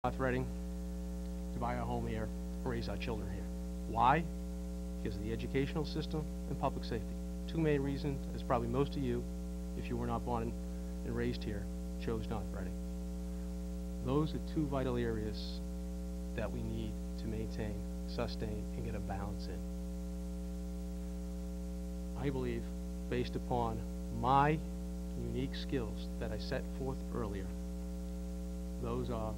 North Reading to buy a home here, raise our children here. Why? Because of the educational system and public safety. Two main reasons, as probably most of you, if you were not born and raised here, chose North Reading. Those are two vital areas that we need to maintain, sustain, and get a balance in. I believe, based upon my unique skills that I set forth earlier, those are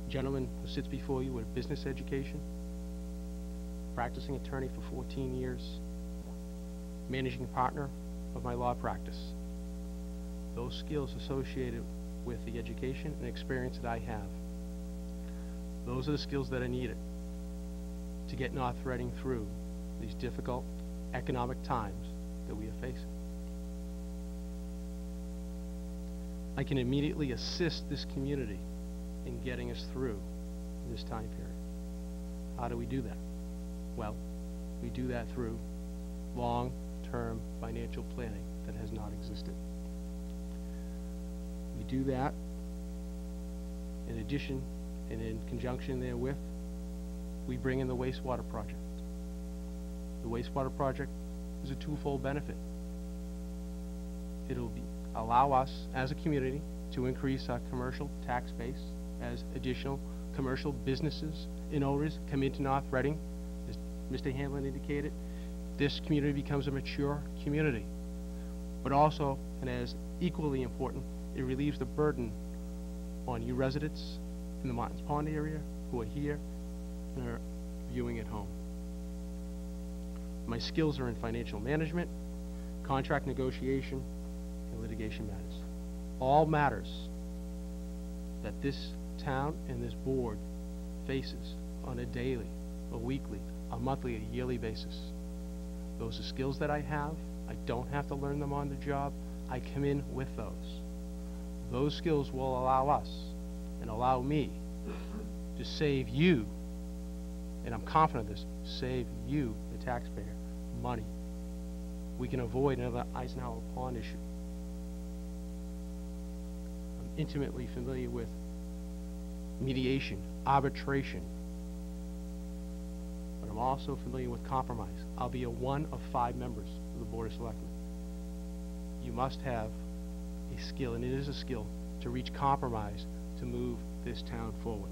gentleman who sits before you with a business education, practicing attorney for 14 years, managing partner of my law practice. Those skills associated with the education and experience that I have, those are the skills that are needed to get North Reading through these difficult economic times that we are facing. I can immediately assist this community in getting us through this time period. How do we do that? Well, we do that through long-term financial planning that has not existed. We do that in addition and in conjunction therewith, we bring in the wastewater project. The wastewater project is a twofold benefit. It'll allow us as a community to increase our commercial tax base as additional commercial businesses and owners come into North Reading. As Mr. Hanlon indicated, this community becomes a mature community. But also, and as equally important, it relieves the burden on you residents in the Martins Pond area who are here and are viewing at home. My skills are in financial management, contract negotiation, and litigation matters. All matters that this town and this board faces on a daily, a weekly, a monthly, a yearly basis. Those are skills that I have. I don't have to learn them on the job. I come in with those. Those skills will allow us and allow me to save you, and I'm confident of this, save you, the taxpayer, money. We can avoid another Eisenhower Pond issue. I'm intimately familiar with mediation, arbitration, but I'm also familiar with compromise. I'll be one of 5 members of the Board of Selectmen. You must have a skill, and it is a skill, to reach compromise to move this town forward.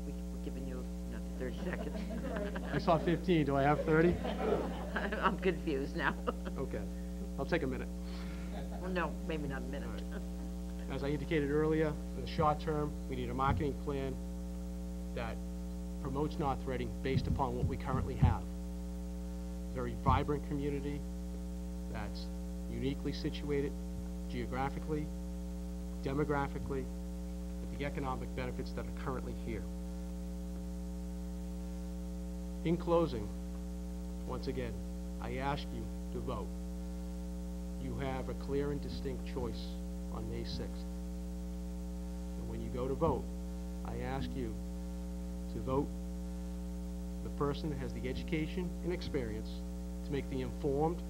We're giving you another 30 seconds. I saw 15. Do I have 30? I'm confused now. Okay. I'll take a minute. Well, no, maybe not a minute. All right. As I indicated earlier, in the short term, we need a marketing plan that promotes North Reading based upon what we currently have. Very vibrant community that's uniquely situated geographically, demographically, with the economic benefits that are currently here. In closing, once again, I ask you to vote. You have a clear and distinct choice on May 6th. And when you go to vote, I ask you to vote the person that has the education and experience to make the informed,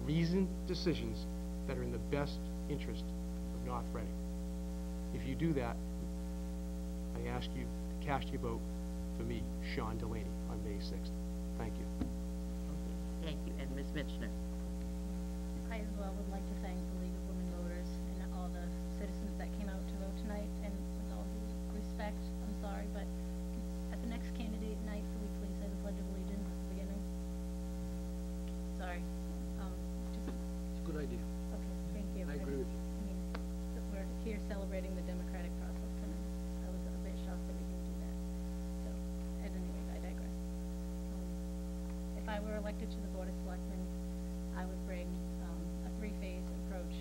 reasoned decisions that are in the best interest of North Reading. If you do that, I ask you to cast your vote for me, Sean Delaney, on May 6th. Thank you. Thank you. And Ms. Mitchner. I as well would like to thank the League of Women Voters and all the citizens that came out to vote tonight. And with all due respect, I'm sorry, but at the next candidate night, could we please say the Pledge of Allegiance at the beginning? Sorry. It's a good idea. Okay, thank you. I agree with you. I mean, we're here celebrating the democratic process tonight. I was a bit shocked that we didn't do that. So, at any rate, I digress. If I were elected to the Board of Selectmen, I would bring a 3-phase approach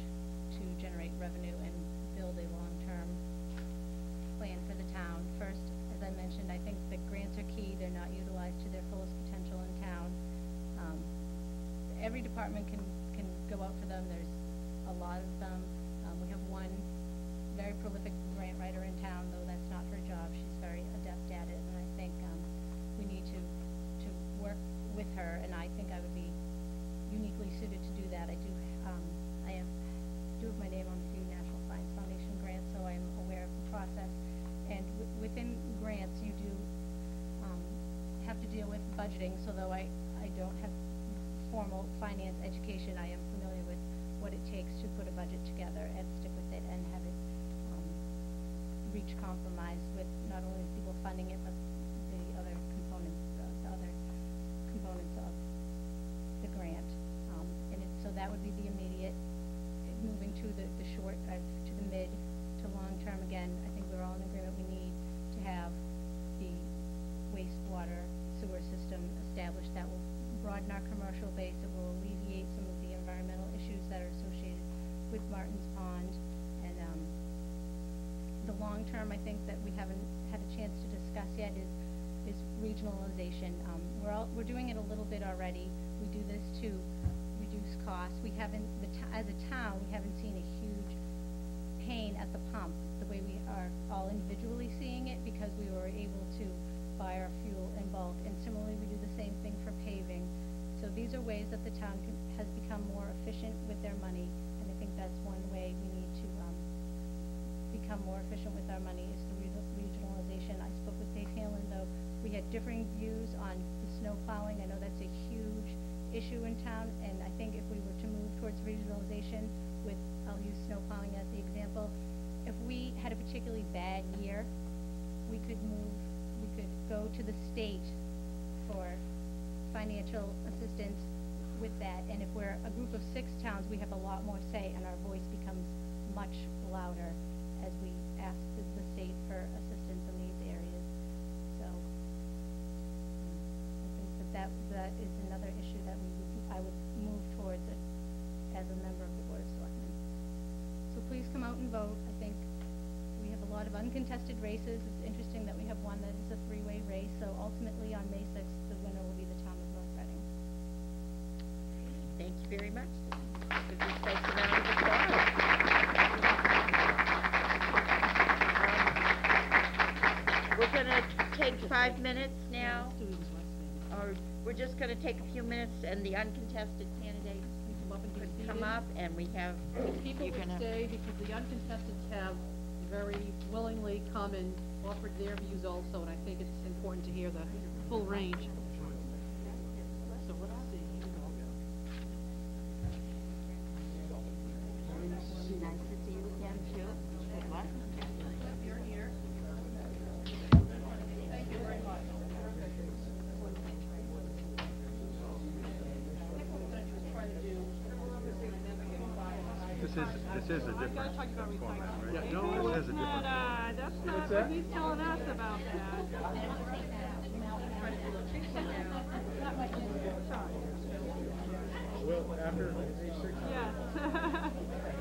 to generate revenue and build a long-term plan for the town. First, as I mentioned, I think the grants are key. They're not utilized to their fullest potential in town. Every department can go out for them. There's a lot of them. We have one very prolific grant writer in town, though that's not her job. She's very adept at it, and I think we need to work with her, and I think I would be uniquely suited to do that. I do have my name on a few National Science Foundation budgeting, so though I don't have formal finance education, I am familiar with what it takes to put a budget together and stick with it and have it reach compromise with not only the people funding it, but the other components of the grant. So that would be the immediate. Moving to the short, to the mid to long term, again, I think we're all in agreement we need to have the wastewater sewer system established. That will broaden our commercial base. It will alleviate some of the environmental issues that are associated with Martin's Pond. And the long term, I think that we haven't had a chance to discuss yet is regionalization. We're doing it a little bit already. We do this to reduce costs. We haven't, as a town, we haven't seen a huge pain at the pump the way we are all individually seeing it, because we were able to buy our fuel in bulk. And similarly, we do the same thing for paving. So these are ways that the town has become more efficient with their money, and I think that's one way we need to become more efficient with our money, is the regionalization. I spoke with Dave Hanlon, though. We had differing views on the snow plowing. I know that's a huge issue in town, and I think if we were to move towards regionalization with, I'll use snow plowing as the example, if we had a particularly bad year, we could go to the state for financial assistance with that. And if we're a group of 6 towns, we have a lot more say, and our voice becomes much louder as we ask the state for assistance in these areas. So I think that is another issue that I would move towards it as a member of the Board of Selectmen. So please come out and vote. I think we have a lot of uncontested races. It's interesting that we have one that is a 3-way race. So ultimately on May 6th, the winner will be the town of North Reading. Thank you very much. Give this place a round of applause. We're gonna take 5 minutes now, or we're just gonna take a few minutes, and the uncontested candidates could come up, and we have, People you're would gonna, stay because the uncontesteds have very willingly come and offered their views also, and I think it's important to hear the full range. So let's see. nice to see you again, too. Good luck. You're here. Thank you very much. This is a different format, right? Yeah, no, this is a different. That's not what he's telling us about that. Well, after Yes.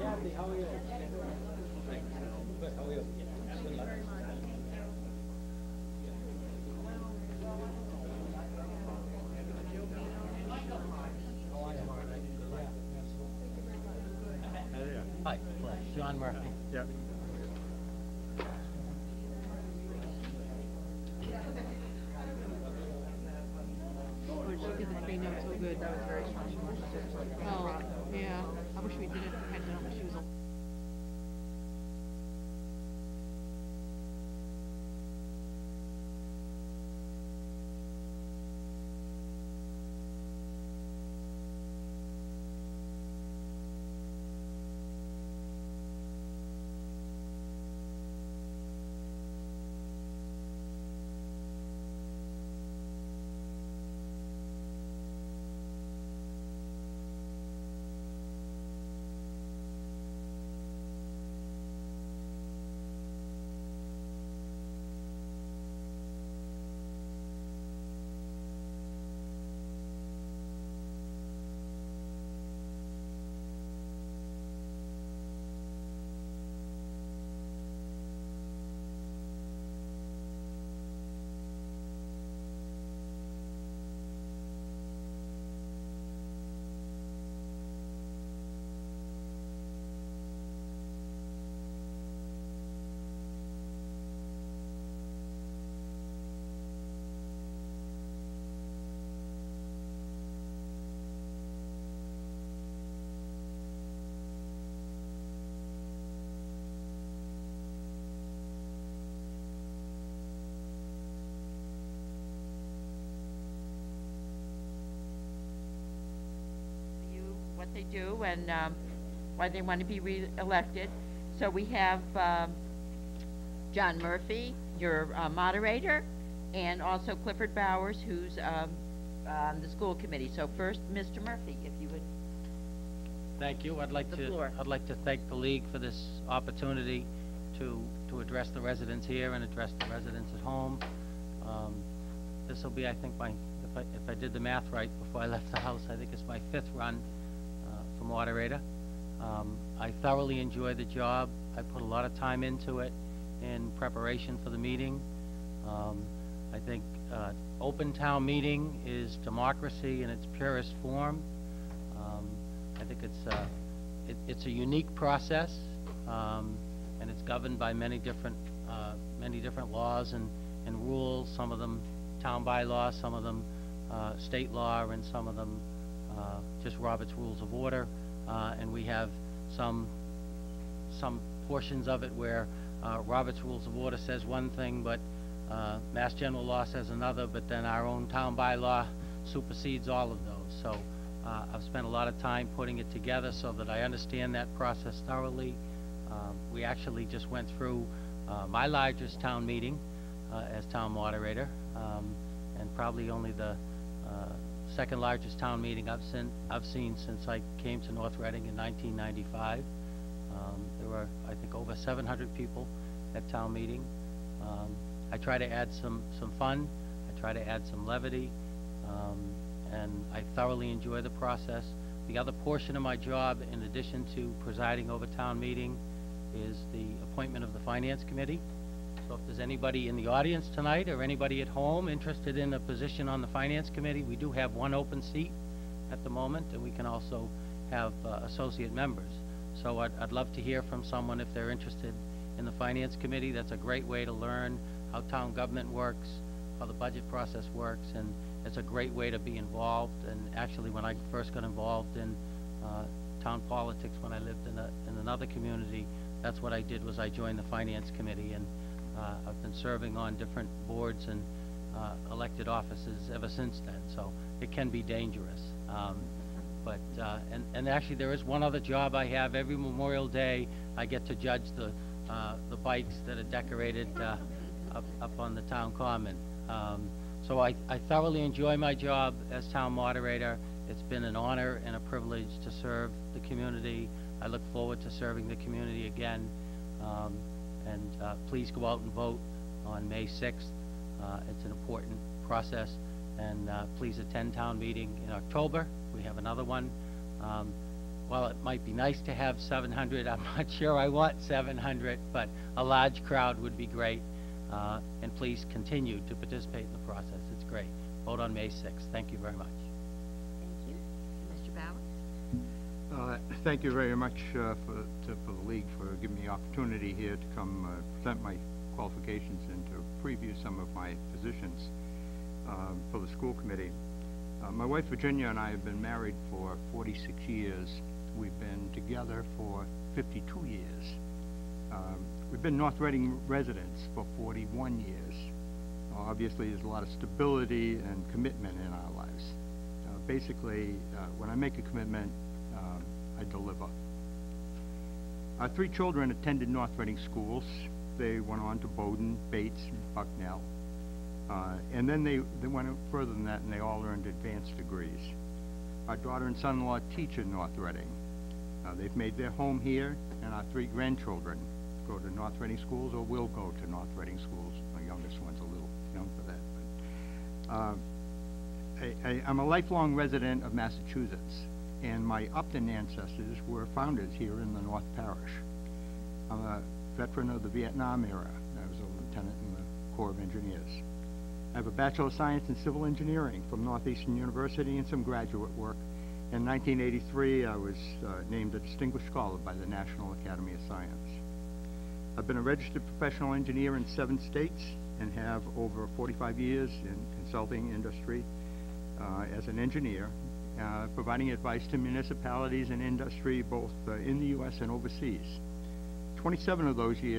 Kathy, how are you? Good, how are you? Good luck. Hi, John Murphy. Yeah. She did the 3 notes so good. That was very funny. Oh, yeah. I wish we did it. Had done it when she was a they do and why they want to be re-elected. So we have John Murphy, your moderator, and also Clifford Bowers, who's on the school committee. So first, Mr. Murphy, if you would. Thank you. I'd like The floor. to thank the league for this opportunity to address the residents here and address the residents at home. This will be, I think, if I did the math right before I left the house, I think it's my 5th run for moderator. I thoroughly enjoy the job. I put a lot of time into it in preparation for the meeting. I think open town meeting is democracy in its purest form. I think it's a unique process, and it's governed by many different laws and rules. Some of them town bylaws, some of them state law, and some of them just Robert's Rules of Order. And we have some portions of it where Robert's Rules of Order says one thing, but Mass General Law says another, but then our own town bylaw supersedes all of those. So I've spent a lot of time putting it together so that I understand that process thoroughly. We actually just went through my largest town meeting as town moderator, and probably only the second largest town meeting I've seen since I came to North Reading in 1995. There were, I think, over 700 people at town meeting. I try to add some fun. I try to add some levity, and I thoroughly enjoy the process. The other portion of my job, in addition to presiding over town meeting, is the appointment of the Finance Committee. So if there's anybody in the audience tonight or anybody at home interested in a position on the Finance Committee, we do have one open seat at the moment, and we can also have associate members. So I'd love to hear from someone if they're interested in the Finance Committee. That's a great way to learn how town government works, how the budget process works, and it's a great way to be involved. And actually, when I first got involved in town politics when I lived in another community, that's what I did, was I joined the Finance Committee, and I've been serving on different boards and elected offices ever since then. So it can be dangerous. And actually, there is one other job I have. Every Memorial Day, I get to judge the bikes that are decorated up on the town common. So I thoroughly enjoy my job as town moderator. It's been an honor and a privilege to serve the community. I look forward to serving the community again. Please go out and vote on May 6th. It's an important process. And please attend town meeting in October. We have another one. While it might be nice to have 700, I'm not sure I want 700, but a large crowd would be great. And please continue to participate in the process. It's great. Vote on May 6th. Thank you very much. Thank you. Mr. Bowers? Thank you very much for the league for giving me the opportunity here to come present my qualifications and to preview some of my positions for the school committee. My wife Virginia and I have been married for 46 years. We've been together for 52 years. We've been North Reading residents for 41 years. Obviously, there's a lot of stability and commitment in our lives. Basically, when I make a commitment, I deliver. Our 3 children attended North Reading schools. They went on to Bowdoin, Bates, and Bucknell. And then they went further than that, and they all earned advanced degrees. Our daughter and son-in-law teach in North Reading. They've made their home here, and our 3 grandchildren go to North Reading schools or will go to North Reading schools. My youngest one's a little young for that. But I'm a lifelong resident of Massachusetts, and my Upton ancestors were founders here in the North Parish. I'm a veteran of the Vietnam era. I was a lieutenant in the Corps of Engineers. I have a Bachelor of Science in Civil Engineering from Northeastern University and some graduate work. In 1983, I was named a Distinguished Scholar by the National Academy of Science. I've been a registered professional engineer in 7 states and have over 45 years in consulting industry as an engineer, providing advice to municipalities and industry both in the U.S. and overseas. 27 of those years